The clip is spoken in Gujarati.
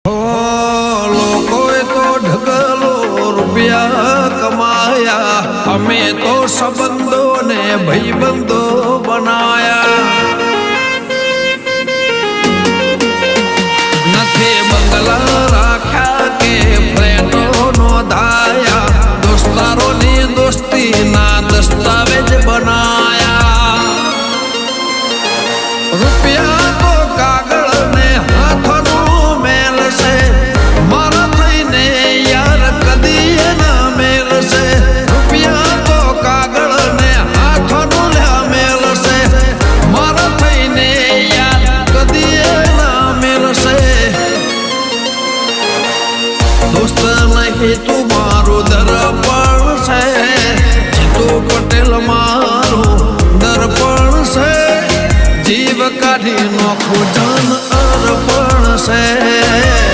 લોકોએ તો ઢગલો રૂપિયા કમાયા, અમે તો સંબંધો ને ભાઈબંધો બનાયા. નથી બંગલા રાખ્યા કે ફ્લેટો નોંધાયા, દોસ્તારોની દોસ્તીના દસ્તાવેજ બનાયા. રૂપિયા તો કાગળ ને હાથનું મેલ છે, મારા થઈને યાર કદી ના મેલ છે. રૂપિયા તો કાગળ ને હાથનું મેલ છે, મારા થઈને યાર કદી ના મેલ છે. દોસ્ત નહીં તું મારું દર્પણ છે, જીતુ પટેલ મારું દર્પણ છે. જીવ કાઢી નોખું જાન